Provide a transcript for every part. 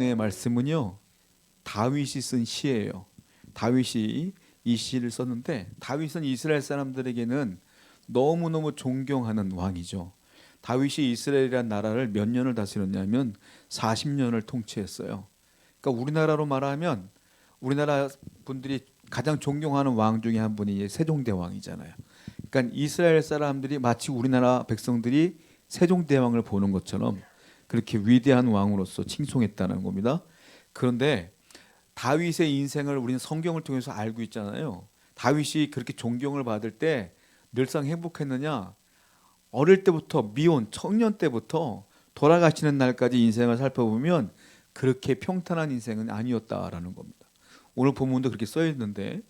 오늘의 말씀은요, 다윗이 쓴 시예요. 다윗이 이 시를 썼는데, 다윗은 이스라엘 사람들에게는 너무너무 존경하는 왕이죠. 다윗이 이스라엘이라는 나라를 몇 년을 다스렸냐면 40년을 통치했어요. 그러니까 우리나라로 말하면 우리나라 분들이 가장 존경하는 왕 중에 한 분이 세종대왕이잖아요. 그러니까 이스라엘 사람들이 마치 우리나라 백성들이 세종대왕을 보는 것처럼 그렇게 위대한 왕으로서 칭송했다는 겁니다. 그런데 다윗의 인생을 우리는 성경을 통해서 알고 있잖아요. 다윗이 그렇게 존경을 받을 때 늘상 행복했느냐? 어릴 때부터 미혼 청년 때부터 돌아가시는 날까지 인생을 살펴보면 그렇게 평탄한 인생은 아니었다라는 겁니다. 오늘 본문도 그렇게 써 있는데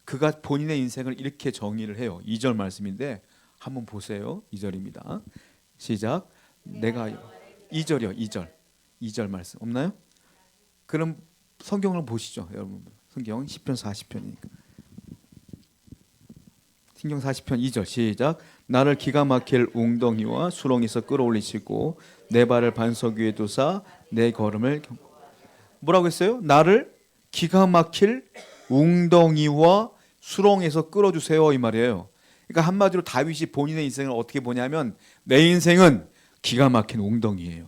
그가 본인의 인생을 이렇게 정의를 해요. 2절 말씀인데 한번 보세요. 2절입니다. 시작. 내가 2절이요. 2절 말씀 없나요? 그럼 성경을 보시죠, 여러분. 성경 시편 40편이니까. 신경 40편 2절 시작. 나를 기가 막힐 웅덩이와 수렁에서 끌어올리시고 내 발을 반석 위에 두사 내 걸음을 뭐라고 했어요? 나를 기가 막힐 웅덩이와 수렁에서 끌어주세요 이 말이에요. 그러니까 한마디로 다윗이 본인의 인생을 어떻게 보냐면 내 인생은 기가 막힌 웅덩이에요.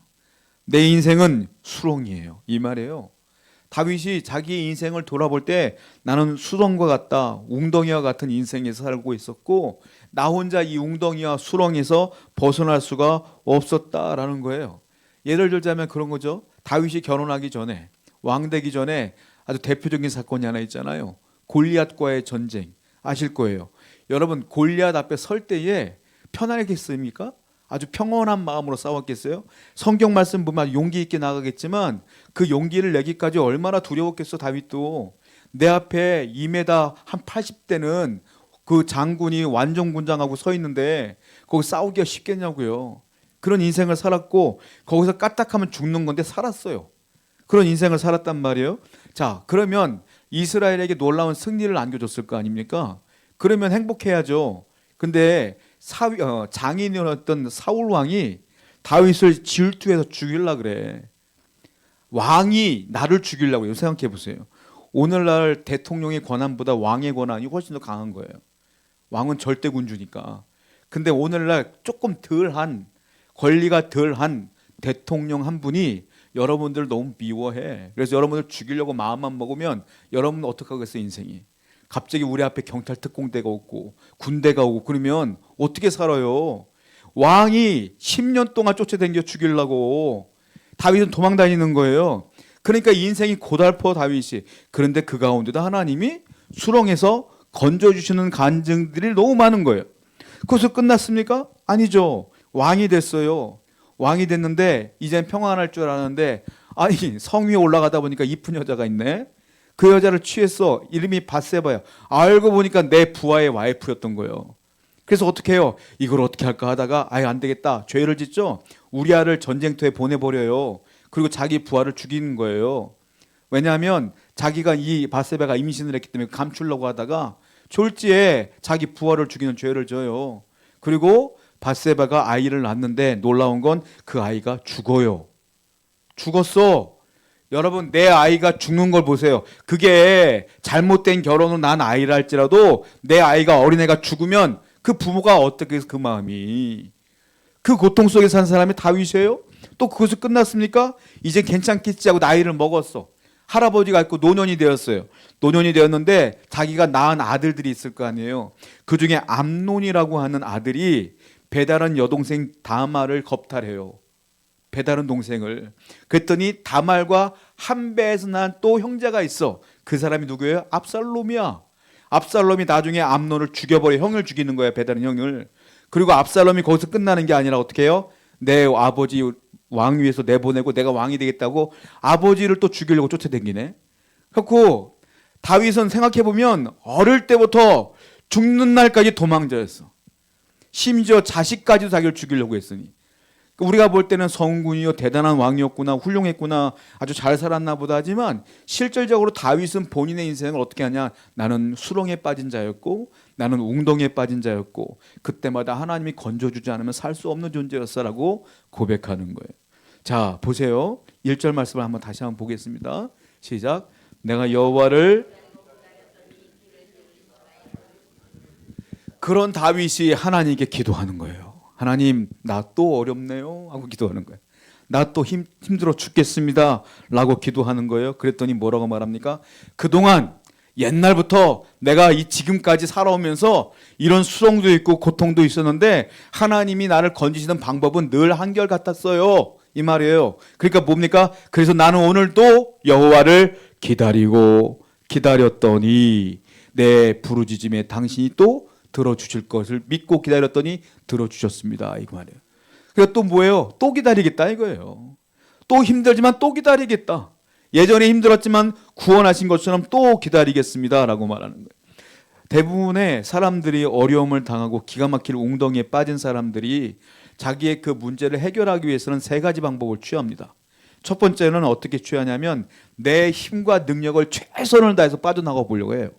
내 인생은 수렁이에요 이 말이에요. 다윗이 자기 인생을 돌아볼 때 나는 수렁과 같다, 웅덩이와 같은 인생에서 살고 있었고 나 혼자 이 웅덩이와 수렁에서 벗어날 수가 없었다라는 거예요. 예를 들자면 그런 거죠. 다윗이 결혼하기 전에, 왕 되기 전에 아주 대표적인 사건이 하나 있잖아요. 골리앗과의 전쟁 아실 거예요. 여러분 골리앗 앞에 설 때에 편안했겠습니까? 아주 평온한 마음으로 싸웠겠어요? 성경 말씀 보면 용기 있게 나가겠지만 그 용기를 내기까지 얼마나 두려웠겠어. 다윗도 내 앞에 2m 한 80대는 그 장군이 완전군장하고 서 있는데 거기 싸우기가 쉽겠냐고요. 그런 인생을 살았고 거기서 까딱하면 죽는 건데 살았어요. 그런 인생을 살았단 말이에요. 자, 그러면 이스라엘에게 놀라운 승리를 안겨줬을 거 아닙니까? 그러면 행복해야죠. 근데 장인이었던 사울 왕이 다윗을 질투해서 죽이려고 그래. 왕이 나를 죽이려고 해요. 생각해 보세요. 오늘날 대통령의 권한보다 왕의 권한이 훨씬 더 강한 거예요. 왕은 절대 군주니까. 근데 오늘날 조금 덜한 권리가 덜한 대통령 한 분이 여러분들 너무 미워해. 그래서 여러분들 죽이려고 마음만 먹으면 여러분 어떡하겠어요 인생이. 갑자기 우리 앞에 경찰 특공대가 오고 군대가 오고 그러면 어떻게 살아요? 왕이 10년 동안 쫓아다녀 죽이려고 다윗은 도망다니는 거예요. 그러니까 인생이 고달퍼 다윗이. 그런데 그 가운데도 하나님이 수렁에서 건져주시는 간증들이 너무 많은 거예요. 그것도 끝났습니까? 아니죠. 왕이 됐어요. 왕이 됐는데 이젠 평안할 줄 알았는데 아니 성 위에 올라가다 보니까 이쁜 여자가 있네. 그 여자를 취했어. 이름이 밧세바야. 알고 보니까 내 부하의 와이프였던 거예요. 그래서 어떻게 해요? 이걸 어떻게 할까 하다가 아예 안 되겠다. 죄를 짓죠. 우리아를 전쟁터에 보내버려요. 그리고 자기 부하를 죽이는 거예요. 왜냐하면 자기가 이 밧세바가 임신을 했기 때문에 감추려고 하다가 졸지에 자기 부하를 죽이는 죄를 져요. 그리고 밧세바가 아이를 낳는데 놀라운 건 그 아이가 죽어요. 죽었어. 여러분 내 아이가 죽는 걸 보세요. 그게 잘못된 결혼을 난 아이를 할지라도 내 아이가 어린애가 죽으면 그 부모가 어떻게 해서 그 마음이 그 고통 속에 산 사람이 다윗이에요? 또 그것이 끝났습니까? 이제 괜찮겠지 하고 나이를 먹었어. 할아버지가 있고 노년이 되었어요. 노년이 되었는데 자기가 낳은 아들들이 있을 거 아니에요. 그중에 암논이라고 하는 아들이 배다른 여동생 다말을 겁탈해요. 배다른 동생을. 그랬더니 다말과 한 배에서 난 또 형제가 있어. 그 사람이 누구예요? 압살롬이야. 압살롬이 나중에 암논을 죽여버려. 형을 죽이는 거야. 배다른 형을. 그리고 압살롬이 거기서 끝나는 게 아니라 어떻게 해요? 내 아버지 왕위에서 내보내고 내가 왕이 되겠다고 아버지를 또 죽이려고 쫓아다니네. 그래서 다윗은 생각해보면 어릴 때부터 죽는 날까지 도망자였어. 심지어 자식까지도 자기를 죽이려고 했으니. 우리가 볼 때는 성군이요 대단한 왕이었구나, 훌륭했구나, 아주 잘 살았나 보다 하지만 실질적으로 다윗은 본인의 인생을 어떻게 하냐. 나는 수렁에 빠진 자였고 나는 웅덩이에 빠진 자였고 그때마다 하나님이 건져주지 않으면 살 수 없는 존재였어라고 고백하는 거예요. 자 보세요. 1절 말씀을 한번 다시 한번 보겠습니다. 시작. 내가 여호와를 그런 다윗이 하나님께 기도하는 거예요. 하나님, 나 또 어렵네요 하고 기도하는 거예요. 나 또 힘들어 죽겠습니다 라고 기도하는 거예요. 그랬더니 뭐라고 말합니까? 그동안 옛날부터 내가 이 지금까지 살아오면서 이런 수렁도 있고 고통도 있었는데 하나님이 나를 건지시는 방법은 늘 한결같았어요, 이 말이에요. 그러니까 뭡니까? 그래서 나는 오늘도 여호와를 기다렸더니 내 부르짖음에 당신이 또 들어주실 것을 믿고 기다렸더니 들어주셨습니다, 이거 말이에요. 그러니까 또 뭐예요? 또 기다리겠다 이거예요. 또 힘들지만 또 기다리겠다. 예전에 힘들었지만 구원하신 것처럼 또 기다리겠습니다 라고 말하는 거예요. 대부분의 사람들이 어려움을 당하고 기가 막힐 웅덩이에 빠진 사람들이 자기의 그 문제를 해결하기 위해서는 세 가지 방법을 취합니다. 첫 번째는 어떻게 취하냐면 내 힘과 능력을 최선을 다해서 빠져나가 보려고 해요.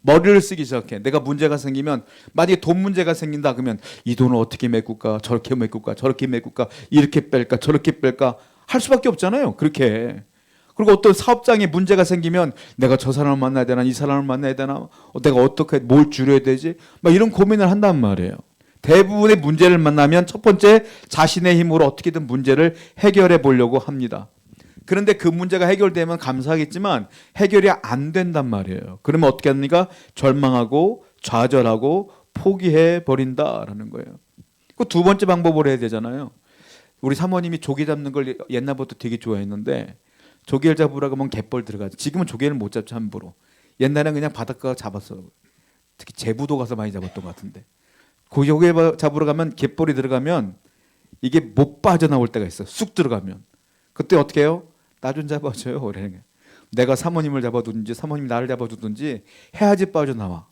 머리를 쓰기 시작해. 내가 문제가 생기면, 만약에 돈 문제가 생긴다 그러면 이 돈을 어떻게 메꿀까, 저렇게 메꿀까, 저렇게 메꿀까, 이렇게 뺄까, 저렇게 뺄까 할 수밖에 없잖아요. 그렇게. 그리고 어떤 사업장에 문제가 생기면 내가 저 사람을 만나야 되나, 이 사람을 만나야 되나, 내가 어떻게 뭘 줄여야 되지, 막 이런 고민을 한단 말이에요. 대부분의 문제를 만나면 첫 번째, 자신의 힘으로 어떻게든 문제를 해결해 보려고 합니다. 그런데 그 문제가 해결되면 감사하겠지만 해결이 안 된단 말이에요. 그러면 어떻게 합니까? 절망하고 좌절하고 포기해 버린다라는 거예요. 그 두 번째 방법으로 해야 되잖아요. 우리 사모님이 조개 잡는 걸 옛날부터 되게 좋아했는데 조개를 잡으러 가면 갯벌 들어가죠. 지금은 조개를 못 잡죠, 함부로. 옛날에는 그냥 바닷가 잡았어요. 특히 제부도 가서 많이 잡았던 것 같은데. 그 조개 잡으러 가면 갯벌이 들어가면 이게 못 빠져나올 때가 있어요. 쑥 들어가면. 그때 어떻게 해요? 나 좀 잡아줘요. 그래. 내가 사모님을 잡아두든지 사모님이 나를 잡아두든지 해야지 빠져나와.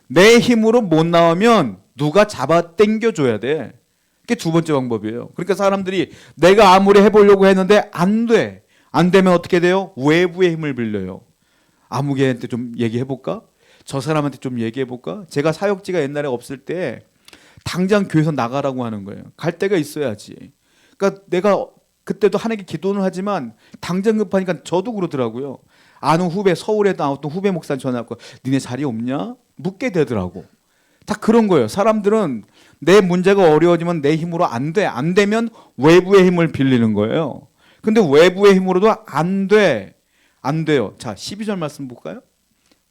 내 힘으로 못 나오면 누가 잡아 당겨줘야 돼. 그게 두 번째 방법이에요. 그러니까 사람들이 내가 아무리 해보려고 했는데 안 돼. 안 되면 어떻게 돼요? 외부의 힘을 빌려요. 아무개한테 좀 얘기해볼까? 저 사람한테 좀 얘기해볼까? 제가 사역지가 옛날에 없을 때 당장 교회에서 나가라고 하는 거예요. 갈 데가 있어야지. 그러니까 내가 그때도 하나님께 기도는 하지만 당장 급하니까 저도 그러더라고요. 아는 후배, 서울에 나왔던 후배 목사님 전화하고 니네 자리 없냐? 묻게 되더라고. 다 그런 거예요. 사람들은 내 문제가 어려워지면 내 힘으로 안 돼. 안 되면 외부의 힘을 빌리는 거예요. 근데 외부의 힘으로도 안 돼. 안 돼요. 자, 12절 말씀 볼까요?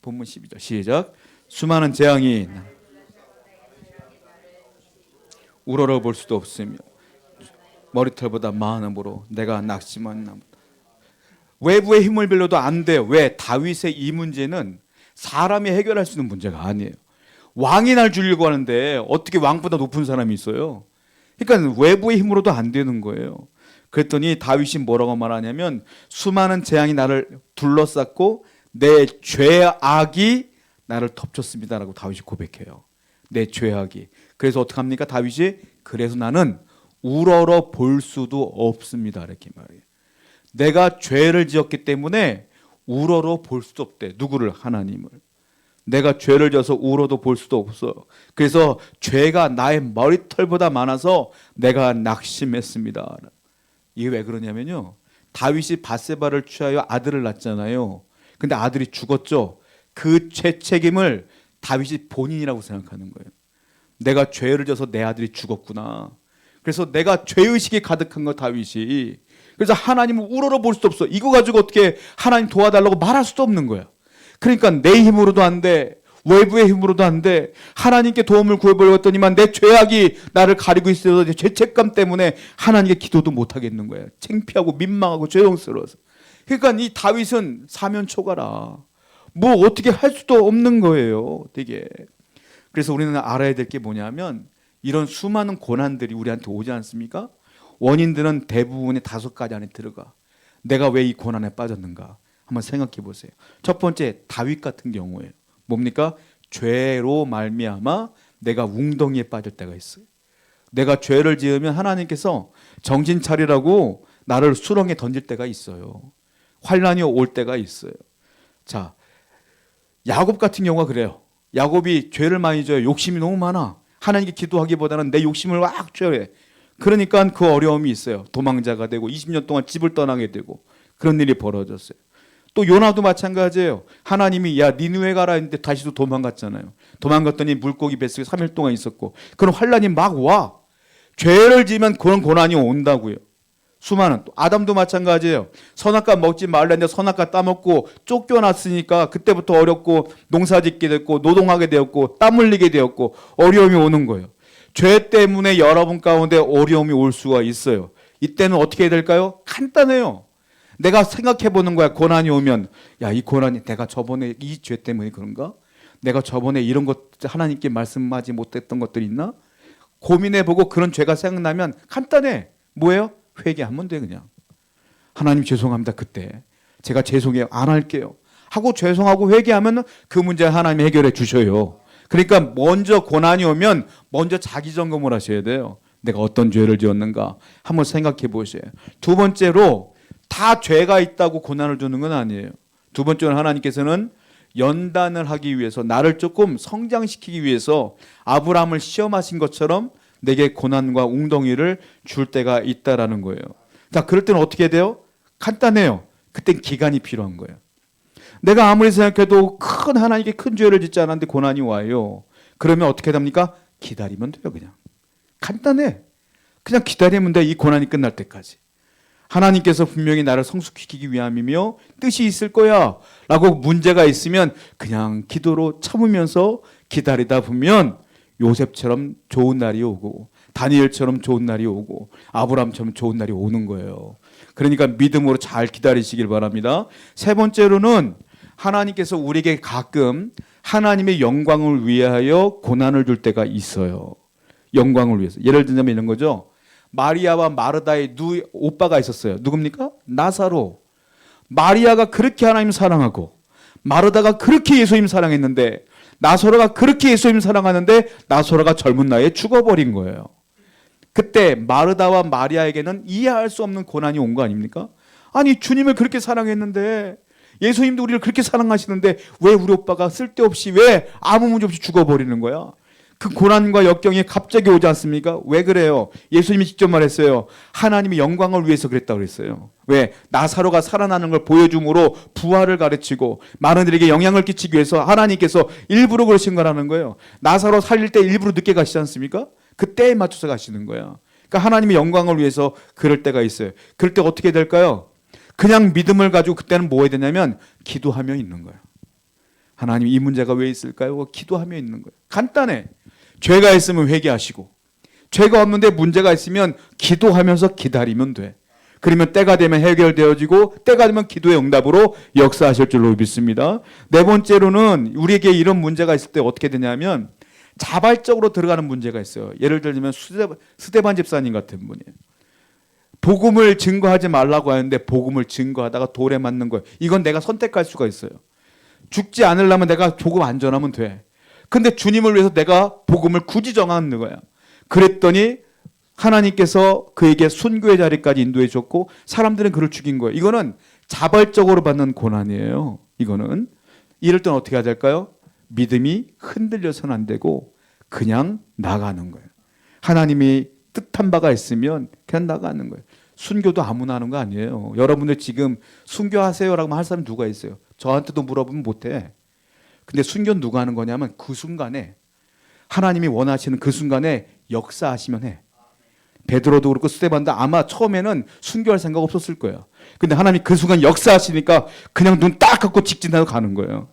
본문 12절 시작. 수많은 재앙이 우러러 볼 수도 없으며 머리털보다 많음으로 내가 낙심한 나무. 외부의 힘을 빌려도 안 돼요. 왜? 다윗의 이 문제는 사람이 해결할 수 있는 문제가 아니에요. 왕이 날 주려고 하는데 어떻게 왕보다 높은 사람이 있어요? 그러니까 외부의 힘으로도 안 되는 거예요. 그랬더니 다윗이 뭐라고 말하냐면 수많은 재앙이 나를 둘러쌌고 내 죄악이 나를 덮쳤습니다라고 다윗이 고백해요. 내 죄악이. 그래서 어떡합니까? 다윗이 그래서 나는 우러러 볼 수도 없습니다. 이렇게 말해요. 내가 죄를 지었기 때문에 우러러 볼 수도 없대. 누구를? 하나님을. 내가 죄를 져서 우러도 볼 수도 없어. 그래서 죄가 나의 머리털보다 많아서 내가 낙심했습니다. 이게 왜 그러냐면요. 다윗이 밧세바를 취하여 아들을 낳잖아요. 근데 아들이 죽었죠. 그 죄책임을 다윗이 본인이라고 생각하는 거예요. 내가 죄를 져서 내 아들이 죽었구나. 그래서 내가 죄의식이 가득한 거 다윗이. 그래서 하나님을 우러러 볼 수도 없어. 이거 가지고 어떻게 하나님 도와달라고 말할 수도 없는 거야. 그러니까 내 힘으로도 안 돼. 외부의 힘으로도 안 돼. 하나님께 도움을 구해보려고 했더니만 내 죄악이 나를 가리고 있어서 죄책감 때문에 하나님께 기도도 못 하겠는 거야. 창피하고 민망하고 죄송스러워서. 그러니까 이 다윗은 사면초가라. 뭐 어떻게 할 수도 없는 거예요. 되게. 그래서 우리는 알아야 될 게 뭐냐면 이런 수많은 고난들이 우리한테 오지 않습니까? 원인들은 대부분의 5가지 안에 들어가. 내가 왜 이 고난에 빠졌는가? 한번 생각해 보세요. 첫 번째, 다윗 같은 경우에 뭡니까? 죄로 말미암아 내가 웅덩이에 빠질 때가 있어요. 내가 죄를 지으면 하나님께서 정신 차리라고 나를 수렁에 던질 때가 있어요. 환란이 올 때가 있어요. 자, 야곱 같은 경우가 그래요. 야곱이 죄를 많이 져요. 욕심이 너무 많아. 하나님께 기도하기보다는 내 욕심을 막 쥐어해. 그러니까 그 어려움이 있어요. 도망자가 되고 20년 동안 집을 떠나게 되고 그런 일이 벌어졌어요. 또 요나도 마찬가지예요. 하나님이 야 니느웨 가라 했는데 다시도 도망갔잖아요. 도망갔더니 물고기 뱃속에 3일 동안 있었고 그런 환란이 막 와. 죄를 지으면 그런 고난이 온다고요. 수많은 또 아담도 마찬가지예요. 선악과 먹지 말랬는데 선악과 따먹고 쫓겨났으니까 그때부터 어렵고 농사짓게 됐고 노동하게 되었고 땀 흘리게 되었고 어려움이 오는 거예요. 죄 때문에 여러분 가운데 어려움이 올 수가 있어요. 이때는 어떻게 해야 될까요? 간단해요. 내가 생각해 보는 거야. 고난이 오면 야, 이 고난이 내가 저번에 이 죄 때문에 그런가? 내가 저번에 이런 것 하나님께 말씀하지 못했던 것들이 있나? 고민해 보고 그런 죄가 생각나면 간단해. 뭐예요? 회개하면 돼 그냥. 하나님 죄송합니다. 그때 제가 죄송해요. 안 할게요. 하고 죄송하고 회개하면 그 문제 하나님이 해결해 주셔요. 그러니까 먼저 고난이 오면 먼저 자기 점검을 하셔야 돼요. 내가 어떤 죄를 지었는가 한번 생각해 보세요. 두 번째로 다 죄가 있다고 고난을 주는 건 아니에요. 두 번째는 하나님께서는 연단을 하기 위해서 나를 조금 성장시키기 위해서 아브라함을 시험하신 것처럼 내게 고난과 웅덩이를 줄 때가 있다라는 거예요. 자, 그럴 때는 어떻게 돼요? 간단해요. 그땐 기간이 필요한 거예요. 내가 아무리 생각해도 큰 하나님께 큰 죄를 짓지 않았는데 고난이 와요. 그러면 어떻게 됩니까? 기다리면 돼요. 그냥 간단해. 그냥 기다리면 돼. 이 고난이 끝날 때까지. 하나님께서 분명히 나를 성숙시키기 위함이며 뜻이 있을 거야 라고 문제가 있으면 그냥 기도로 참으면서 기다리다 보면 요셉처럼 좋은 날이 오고 다니엘처럼 좋은 날이 오고 아브라함처럼 좋은 날이 오는 거예요. 그러니까 믿음으로 잘 기다리시길 바랍니다. 세 번째로는 하나님께서 우리에게 가끔 하나님의 영광을 위하여 고난을 줄 때가 있어요. 영광을 위해서. 예를 들자면 이런 거죠. 마리아와 마르다의 두 오빠가 있었어요. 누굽니까? 나사로. 마리아가 그렇게 하나님 사랑하고 마르다가 그렇게 예수님 사랑했는데 나사로가 그렇게 예수님 사랑하는데 나사로가 젊은 나이에 죽어버린 거예요. 그때 마르다와 마리아에게는 이해할 수 없는 고난이 온 거 아닙니까? 아니 주님을 그렇게 사랑했는데 예수님도 우리를 그렇게 사랑하시는데 왜 우리 오빠가 쓸데없이 왜 아무 문제 없이 죽어버리는 거야? 그 고난과 역경이 갑자기 오지 않습니까? 왜 그래요? 예수님이 직접 말했어요. 하나님의 영광을 위해서 그랬다고 그랬어요. 왜? 나사로가 살아나는 걸 보여줌으로 부활을 가르치고 많은 이들에게 영향을 끼치기 위해서 하나님께서 일부러 그러신 거라는 거예요. 나사로 살릴 때 일부러 늦게 가시지 않습니까? 그 때에 맞춰서 가시는 거야. 그러니까 하나님의 영광을 위해서 그럴 때가 있어요. 그럴 때 어떻게 될까요? 그냥 믿음을 가지고 그때는 뭐 해야 되냐면 기도하며 있는 거예요. 하나님 이 문제가 왜 있을까요? 기도하며 있는 거예요. 간단해. 죄가 있으면 회개하시고 죄가 없는데 문제가 있으면 기도하면서 기다리면 돼. 그러면 때가 되면 해결되어지고 때가 되면 기도의 응답으로 역사하실 줄로 믿습니다. 네 번째로는 우리에게 이런 문제가 있을 때 어떻게 되냐면 자발적으로 들어가는 문제가 있어요. 예를 들면 스데반 집사님 같은 분이에요. 복음을 증거하지 말라고 하는데 복음을 증거하다가 돌에 맞는 거예요. 이건 내가 선택할 수가 있어요. 죽지 않으려면 내가 복음 안 전하면 돼. 근데 주님을 위해서 내가 복음을 굳이 정하는 거야. 그랬더니 하나님께서 그에게 순교의 자리까지 인도해 줬고 사람들은 그를 죽인 거예요. 이거는 자발적으로 받는 고난이에요. 이거는 이럴 때는 어떻게 해야 될까요? 믿음이 흔들려서는 안 되고 그냥 나가는 거예요. 하나님이 뜻한 바가 있으면 그냥 나가는 거예요. 순교도 아무나 하는 거 아니에요. 여러분들 지금 순교하세요라고 할 사람이 누가 있어요? 저한테도 물어보면 못해. 근데 순교는 누가 하는 거냐면 그 순간에 하나님이 원하시는 그 순간에 역사하시면 해. 베드로도 그렇고 스데반도 아마 처음에는 순교할 생각 없었을 거예요. 근데 하나님이 그 순간 역사하시니까 그냥 눈 딱 감고 직진하고 가는 거예요.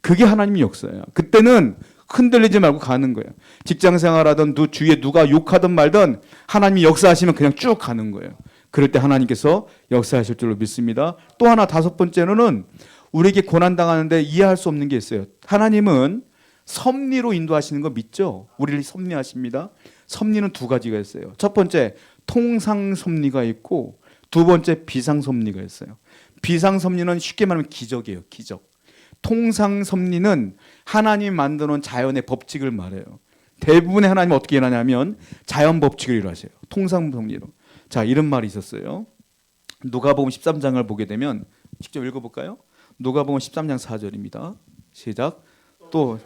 그게 하나님의 역사예요. 그때는 흔들리지 말고 가는 거예요. 직장 생활하던 주위에 누가 욕하든 말든 하나님이 역사하시면 그냥 쭉 가는 거예요. 그럴 때 하나님께서 역사하실 줄로 믿습니다. 또 하나 다섯 번째로는 우리에게 고난당하는데 이해할 수 없는 게 있어요. 하나님은 섭리로 인도하시는 거 믿죠? 우리를 섭리하십니다. 섭리는 두 가지가 있어요. 첫 번째 통상섭리가 있고 두 번째 비상섭리가 있어요. 비상섭리는 쉽게 말하면 기적이에요. 기적. 통상섭리는 하나님 만드는 자연의 법칙을 말해요. 대부분의 하나님은 어떻게 일하냐면 자연 법칙을 일하세요. 통상섭리로. 자, 이런 말이 있었어요. 누가복음 13장을 보게 되면 직접 읽어볼까요? 누가복음 13장 4절입니다. 시작. 또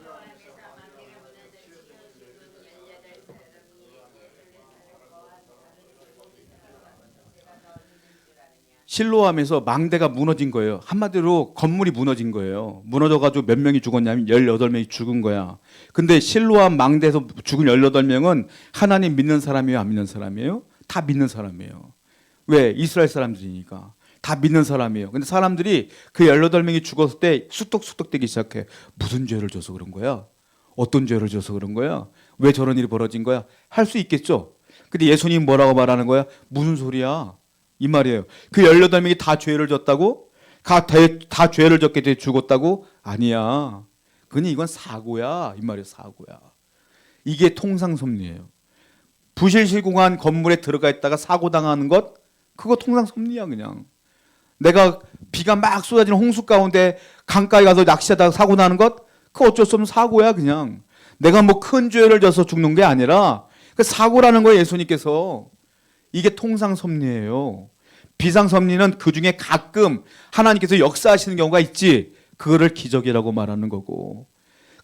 실로암에서 망대가 무너진 거예요. 한마디로 건물이 무너진 거예요. 무너져가지고 몇 명이 죽었냐면 18명이 죽은 거야. 근데 실로암 망대에서 죽은 18명은 하나님 믿는 사람이에요? 안 믿는 사람이에요? 다 믿는 사람이에요. 왜? 이스라엘 사람들이니까. 다 믿는 사람이에요. 근데 사람들이 그 18명이 죽었을 때 쑥덕쑥덕대기 시작해. 무슨 죄를 져서 그런 거야? 어떤 죄를 져서 그런 거야? 왜 저런 일이 벌어진 거야? 할 수 있겠죠. 근데 예수님 뭐라고 말하는 거야? 무슨 소리야? 이 말이에요. 그 18명이 다 죄를 졌다고? 다 죄를 졌게 돼 죽었다고? 아니야. 그니 이건 사고야. 이 말이에요. 사고야. 이게 통상섭리예요. 부실시공한 건물에 들어가 있다가 사고 당하는 것? 그거 통상섭리야 그냥. 내가 비가 막 쏟아지는 홍수 가운데 강가에 가서 낚시하다가 사고 나는 것? 그거 어쩔 수 없는 사고야 그냥. 내가 뭐 큰 죄를 져서 죽는 게 아니라 그 사고라는 거예요. 예수님께서. 이게 통상섭리예요. 비상섭리는 그중에 가끔 하나님께서 역사하시는 경우가 있지. 그거를 기적이라고 말하는 거고.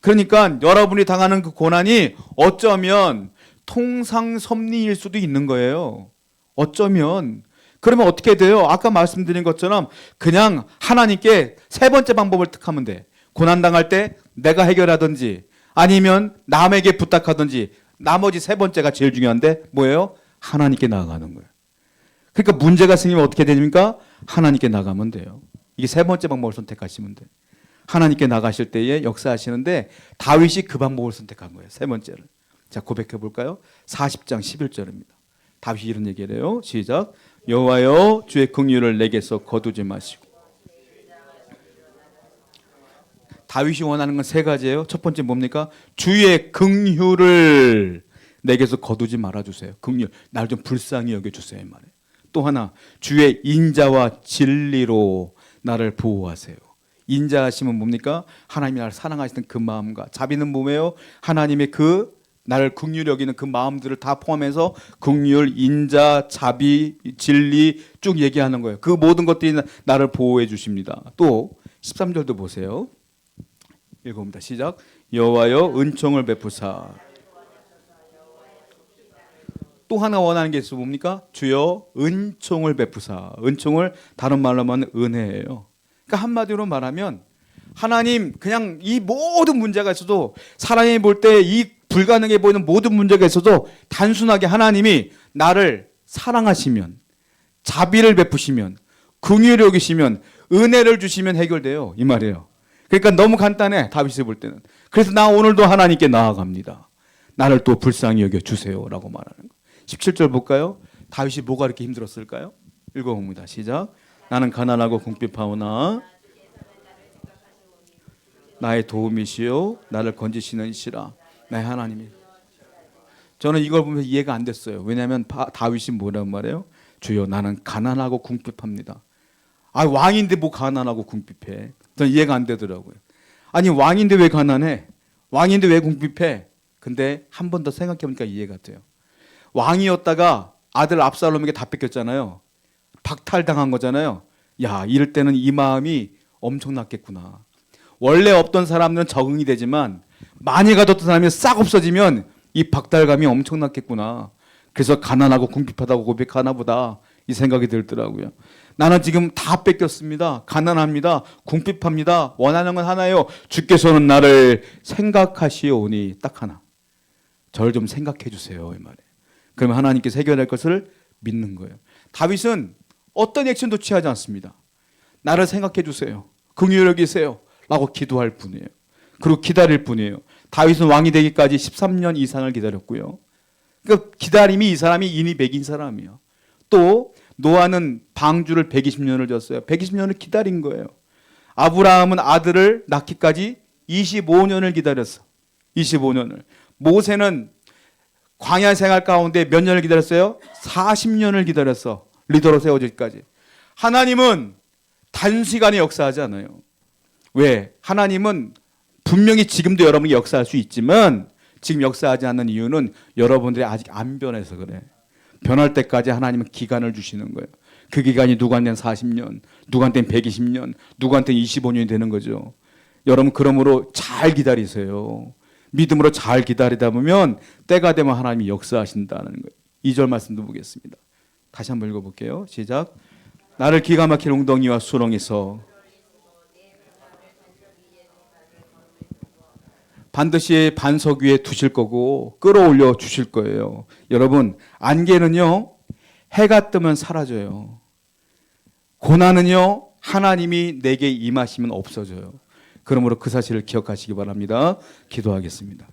그러니까 여러분이 당하는 그 고난이 어쩌면 통상섭리일 수도 있는 거예요. 어쩌면. 그러면 어떻게 돼요? 아까 말씀드린 것처럼 그냥 하나님께 세 번째 방법을 택하면 돼. 고난당할 때 내가 해결하든지 아니면 남에게 부탁하든지 나머지 세 번째가 제일 중요한데 뭐예요? 하나님께 나아가는 거예요. 그러니까 문제가 생기면 어떻게 됩니까? 하나님께 나가면 돼요. 이게 세 번째 방법을 선택하시면 돼요. 하나님께 나가실 때에 역사하시는데 다윗이 그 방법을 선택한 거예요. 세 번째를. 자, 고백해 볼까요? 40장 11절입니다. 다윗이 이런 얘기를 해요. 시작. 여호와여 주의 긍휼을 내게서 거두지 마시고. 다윗이 원하는 건 세 가지예요. 첫 번째 뭡니까? 주의 긍휼을 내게서 거두지 말아주세요. 긍휼, 날 좀 불쌍히 여겨주세요. 이 말이에요. 또 하나, 주의 인자와 진리로 나를 보호하세요. 인자하시면 뭡니까? 하나님이 나를 사랑하시는 그 마음과 자비는 뭐예요? 하나님의 그 나를 긍휼히 여기는 그 마음들을 다 포함해서 긍휼, 인자, 자비, 진리 쭉 얘기하는 거예요. 그 모든 것들이 나를 보호해 주십니다. 또 13절도 보세요. 읽어봅니다. 시작. 여호와여 은총을 베푸사. 또 하나 원하는 게 있어 뭡니까? 주여 은총을 베푸사. 은총을 다른 말로 하면 은혜예요. 그러니까 한마디로 말하면 하나님 그냥 이 모든 문제가 있어도 사람이 볼 때 이 불가능해 보이는 모든 문제가 있어도 단순하게 하나님이 나를 사랑하시면 자비를 베푸시면 긍휼히 여기시면 은혜를 주시면 해결돼요. 이 말이에요. 그러니까 너무 간단해. 다윗이 볼 때는. 그래서 나 오늘도 하나님께 나아갑니다. 나를 또 불쌍히 여겨주세요라고 말하는 거. 17절 볼까요? 다윗이 뭐가 이렇게 힘들었을까요? 읽어봅니다. 시작. 나는 가난하고 궁핍하오나 나의 도움이시요 나를 건지시는 이시라. 나의 하나님이. 저는 이걸 보면서 이해가 안 됐어요. 왜냐하면 다윗이 뭐라고 말해요? 주여 나는 가난하고 궁핍합니다. 아, 왕인데 뭐 가난하고 궁핍해. 저는 이해가 안 되더라고요. 아니 왕인데 왜 가난해? 왕인데 왜 궁핍해? 근데 한 번 더 생각해보니까 이해가 돼요. 왕이었다가 아들 압살롬에게 다 뺏겼잖아요. 박탈당한 거잖아요. 야, 이럴 때는 이 마음이 엄청났겠구나. 원래 없던 사람들은 적응이 되지만 많이 가뒀던 사람이 싹 없어지면 이 박탈감이 엄청났겠구나. 그래서 가난하고 궁핍하다고 고백하나 보다 이 생각이 들더라고요. 나는 지금 다 뺏겼습니다. 가난합니다. 궁핍합니다. 원하는 건 하나예요. 주께서는 나를 생각하시오니 딱 하나. 저를 좀 생각해 주세요. 이 말이에요. 그러면 하나님께서 해결할 것을 믿는 거예요. 다윗은 어떤 액션도 취하지 않습니다. 나를 생각해 주세요. 긍휼히 여기세요. 라고 기도할 뿐이에요. 그리고 기다릴 뿐이에요. 다윗은 왕이 되기까지 13년 이상을 기다렸고요. 그러니까 기다림이 이 사람이 인이 백인 사람이에요. 또 노아는 방주를 120년을 졌어요. 120년을 기다린 거예요. 아브라함은 아들을 낳기까지 25년을 기다렸어. 25년을. 모세는 광야 생활 가운데 몇 년을 기다렸어요? 40년을 기다렸어. 리더로 세워지기까지. 하나님은 단시간에 역사하지 않아요. 왜? 하나님은 분명히 지금도 여러분이 역사할 수 있지만 지금 역사하지 않는 이유는 여러분들이 아직 안 변해서 그래. 변할 때까지 하나님은 기간을 주시는 거예요. 그 기간이 누구한테는 40년, 누구한테는 120년, 누구한테는 25년이 되는 거죠. 여러분 그러므로 잘 기다리세요. 믿음으로 잘 기다리다 보면 때가 되면 하나님이 역사하신다는 거예요. 2절 말씀도 보겠습니다. 다시 한번 읽어볼게요. 시작. 나를 기가 막힐 웅덩이와 수렁에서 반드시 반석 위에 두실 거고 끌어올려 주실 거예요. 여러분, 안개는요, 해가 뜨면 사라져요. 고난은요, 하나님이 내게 임하시면 없어져요. 그러므로 그 사실을 기억하시기 바랍니다. 기도하겠습니다.